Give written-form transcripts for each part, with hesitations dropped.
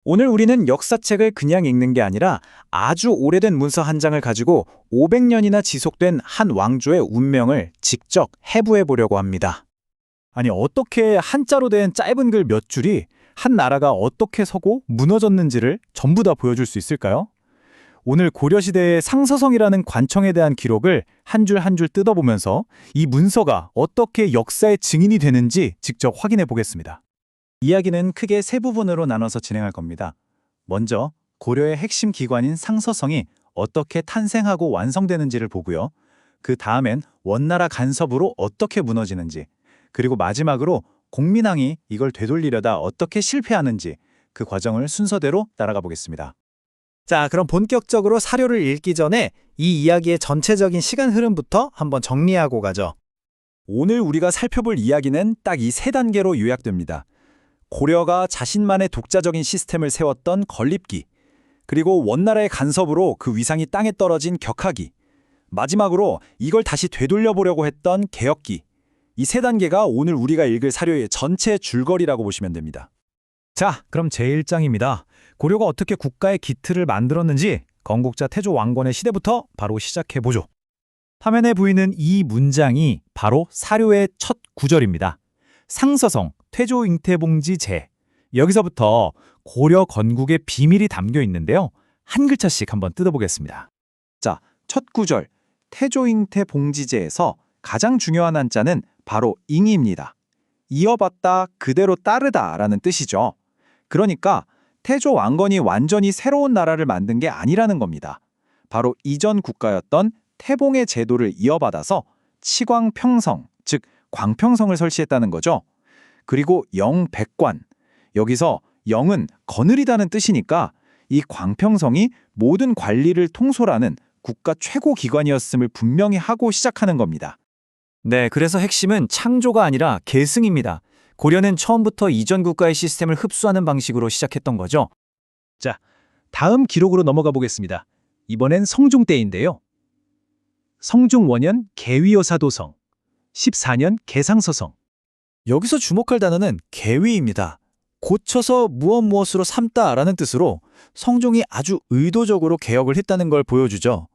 오늘 우리는 역사책을 그냥 읽는 게 아니라 아주 오래된 문서 한 장을 가지고 500년이나 지속된 한 왕조의 운명을 직접 해부해 보려고 합니다. 아니, 어떻게 한자로 된 짧은 글 몇 줄이 한 나라가 어떻게 서고 무너졌는지를 전부 다 보여줄 수 있을까요? 오늘 고려시대의 상서성이라는 관청에 대한 기록을 한 줄 한 줄 뜯어보면서 이 문서가 어떻게 역사의 증인이 되는지 직접 확인해 보겠습니다. 이야기는 크게 세 부분으로 나눠서 진행할 겁니다. 먼저 고려의 핵심 기관인 상서성이 어떻게 탄생하고 완성되는지를 보고요. 그 다음엔 원나라 간섭으로 어떻게 무너지는지, 그리고 마지막으로 공민왕이 이걸 되돌리려다 어떻게 실패하는지 그 과정을 순서대로 따라가 보겠습니다. 자, 그럼 본격적으로 사료를 읽기 전에 이 이야기의 전체적인 시간 흐름부터 한번 정리하고 가죠. 오늘 우리가 살펴볼 이야기는 딱 이 세 단계로 요약됩니다. 고려가 자신만의 독자적인 시스템을 세웠던 건립기, 그리고 원나라의 간섭으로 그 위상이 땅에 떨어진 격하기, 마지막으로 이걸 다시 되돌려보려고 했던 개혁기. 이 세 단계가 오늘 우리가 읽을 사료의 전체 줄거리라고 보시면 됩니다. 자, 그럼 제1장입니다. 고려가 어떻게 국가의 기틀을 만들었는지 건국자 태조 왕건의 시대부터 바로 시작해보죠. 화면에 보이는 이 문장이 바로 사료의 첫 구절입니다. 상서성, 태조 잉태봉지 제. 여기서부터 고려 건국의 비밀이 담겨 있는데요. 한 글자씩 한번 뜯어보겠습니다. 자, 첫 구절, 태조 잉태 봉지제에서 가장 중요한 한자는 바로 잉입니다. 이어받다, 그대로 따르다 라는 뜻이죠. 그러니까 태조 왕건이 완전히 새로운 나라를 만든 게 아니라는 겁니다. 바로 이전 국가였던 태봉의 제도를 이어받아서 치광평성, 즉 광평성을 설치했다는 거죠. 그리고 영백관, 여기서 영은 거느리다는 뜻이니까 이 광평성이 모든 관리를 통솔하는 국가 최고 기관이었음을 분명히 하고 시작하는 겁니다. 네, 그래서 핵심은 창조가 아니라 계승입니다. 고려는 처음부터 이전 국가의 시스템을 흡수하는 방식으로 시작했던 거죠. 자, 다음 기록으로 넘어가 보겠습니다. 이번엔 성종 때인데요. 성종 원년 개위여사도성, 14년 개상서성. 여기서 주목할 단어는 계위입니다. 고쳐서 무엇무엇으로 삼다라는 뜻으로 성종이 아주 의도적으로 개혁을 했다는 걸 보여주죠.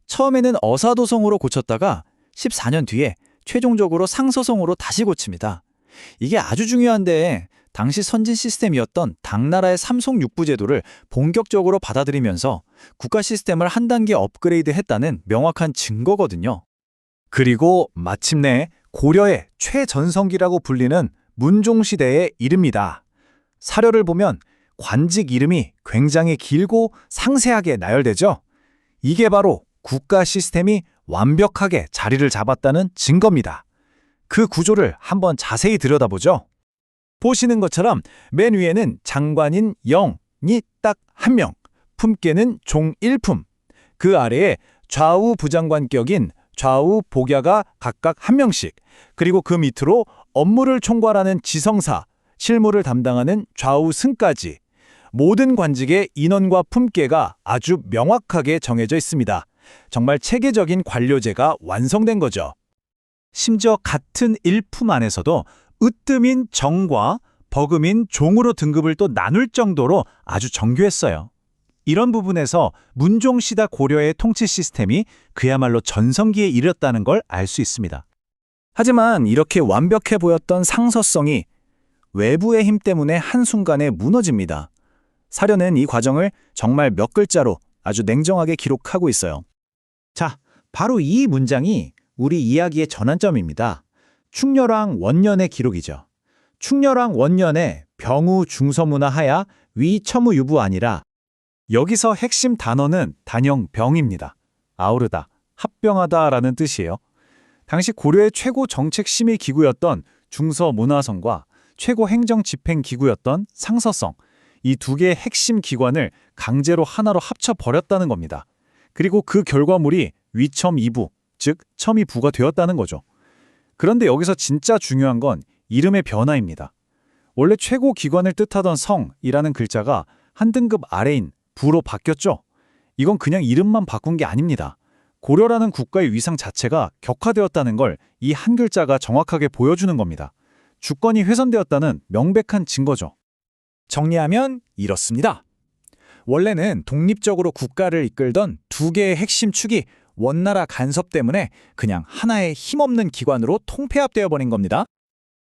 처음에는 어사도성으로 고쳤다가 14년 뒤에 최종적으로 상서성으로 다시 고칩니다. 이게 아주 중요한데 당시 선진 시스템이었던 당나라의 삼송육부 제도를 본격적으로 받아들이면서 국가 시스템을 한 단계 업그레이드했다는 명확한 증거거든요. 그리고 마침내 고려의 최전성기라고 불리는 문종시대에 이릅니다. 사료를 보면 관직 이름이 굉장히 길고 상세하게 나열되죠. 이게 바로 국가 시스템이 완벽하게 자리를 잡았다는 증거입니다. 그 구조를 한번 자세히 들여다보죠. 보시는 것처럼 맨 위에는 장관인 영이 딱 한 명, 품께는 종 1품, 그 아래에 좌우 부장관격인 좌우 복야가 각각 한 명씩, 그리고 그 밑으로 업무를 총괄하는 지성사, 실무를 담당하는 좌우 승까지 모든 관직의 인원과 품계가 아주 명확하게 정해져 있습니다. 정말 체계적인 관료제가 완성된 거죠. 심지어 같은 일품 안에서도 으뜸인 정과 버금인 종으로 등급을 또 나눌 정도로 아주 정교했어요. 이런 부분에서 문종시대 고려의 통치 시스템이 그야말로 전성기에 이르렀다는 걸 알 수 있습니다. 하지만 이렇게 완벽해 보였던 상서성이 외부의 힘 때문에 한순간에 무너집니다. 사료는 이 과정을 정말 몇 글자로 아주 냉정하게 기록하고 있어요. 자, 바로 이 문장이 우리 이야기의 전환점입니다. 충렬왕 원년의 기록이죠. 충렬왕 원년에 병우 중서무나 하야 위 첨우 유부 아니라, 여기서 핵심 단어는 단형 병입니다. 아우르다, 합병하다라는 뜻이에요. 당시 고려의 최고 정책심의 기구였던 중서문화성과 최고 행정집행기구였던 상서성, 이 두 개의 핵심 기관을 강제로 하나로 합쳐버렸다는 겁니다. 그리고 그 결과물이 위첨이부, 즉 첨이부가 되었다는 거죠. 그런데 여기서 진짜 중요한 건 이름의 변화입니다. 원래 최고 기관을 뜻하던 성이라는 글자가 한 등급 아래인 부로 바뀌었죠. 이건 그냥 이름만 바꾼 게 아닙니다. 고려라는 국가의 위상 자체가 격화되었다는 걸 이 한 글자가 정확하게 보여주는 겁니다. 주권이 훼손되었다는 명백한 증거죠. 정리하면 이렇습니다. 원래는 독립적으로 국가를 이끌던 두 개의 핵심 축이 원나라 간섭 때문에 그냥 하나의 힘없는 기관으로 통폐합되어 버린 겁니다.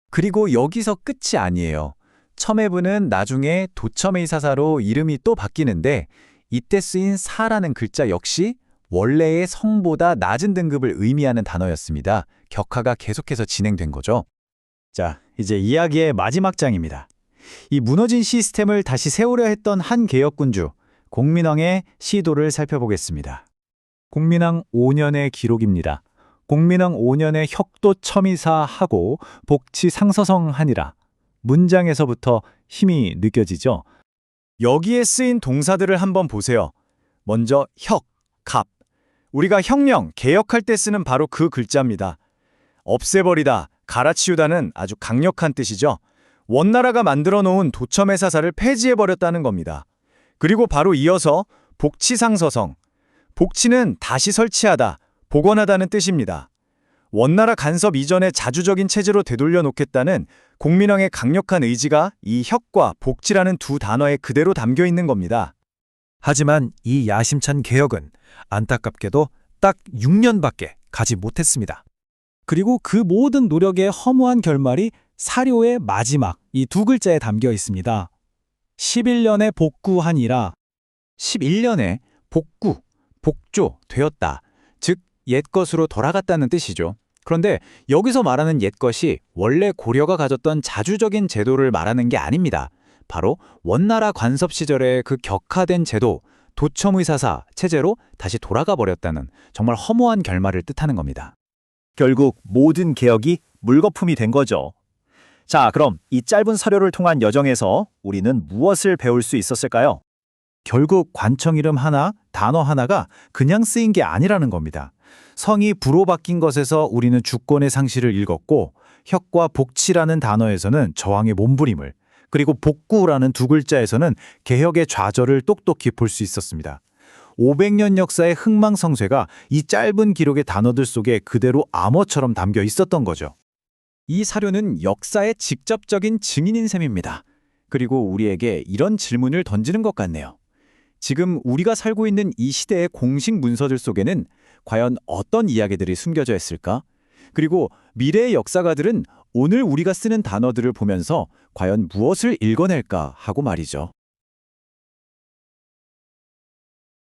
그리고 여기서 끝이 아니에요. 첨예부는 나중에 도첨의사사로 이름이 또 바뀌는데 이때 쓰인 사라는 글자 역시 원래의 성보다 낮은 등급을 의미하는 단어였습니다. 격하가 계속해서 진행된 거죠. 자, 이제 이야기의 마지막 장입니다. 이 무너진 시스템을 다시 세우려 했던 한 개혁군주, 공민왕의 시도를 살펴보겠습니다. 공민왕 5년의 기록입니다. 공민왕 5년에 혁도 첨의사하고 복치 상서성하니라. 문장에서부터 힘이 느껴지죠? 여기에 쓰인 동사들을 한번 보세요. 먼저 혁, 갑. 우리가 혁명, 개혁할 때 쓰는 바로 그 글자입니다. 없애버리다, 갈아치우다는 아주 강력한 뜻이죠. 원나라가 만들어 놓은 도첨의사사를 폐지해버렸다는 겁니다. 그리고 바로 이어서 복치상서성. 복치는 다시 설치하다, 복원하다는 뜻입니다. 원나라 간섭 이전의 자주적인 체제로 되돌려 놓겠다는 공민왕의 강력한 의지가 이 혁과 복치라는 두 단어에 그대로 담겨 있는 겁니다. 하지만 이 야심찬 개혁은 안타깝게도 딱 6년밖에 가지 못했습니다. 그리고 그 모든 노력의 허무한 결말이 사료의 마지막 이 두 글자에 담겨 있습니다. 11년에 복구하니라. 11년에 복구, 복조, 되었다. 즉 옛것으로 돌아갔다는 뜻이죠. 그런데 여기서 말하는 옛것이 원래 고려가 가졌던 자주적인 제도를 말하는 게 아닙니다. 바로 원나라 관섭 시절의 그 격화된 제도, 도첨의사사 체제로 다시 돌아가 버렸다는 정말 허무한 결말을 뜻하는 겁니다. 결국 모든 개혁이 물거품이 된 거죠. 자, 그럼 이 짧은 사료를 통한 여정에서 우리는 무엇을 배울 수 있었을까요? 결국 관청 이름 하나, 단어 하나가 그냥 쓰인 게 아니라는 겁니다. 성이 부로 바뀐 것에서 우리는 주권의 상실을 읽었고, 혁과 복치라는 단어에서는 저항의 몸부림을, 그리고 복구라는 두 글자에서는 개혁의 좌절을 똑똑히 볼 수 있었습니다. 500년 역사의 흥망성쇠가 이 짧은 기록의 단어들 속에 그대로 암호처럼 담겨 있었던 거죠. 이 사료는 역사의 직접적인 증인인 셈입니다. 그리고 우리에게 이런 질문을 던지는 것 같네요. 지금 우리가 살고 있는 이 시대의 공식 문서들 속에는 과연 어떤 이야기들이 숨겨져 있을까? 그리고 미래의 역사가들은 오늘 우리가 쓰는 단어들을 보면서 과연 무엇을 읽어낼까 하고 말이죠.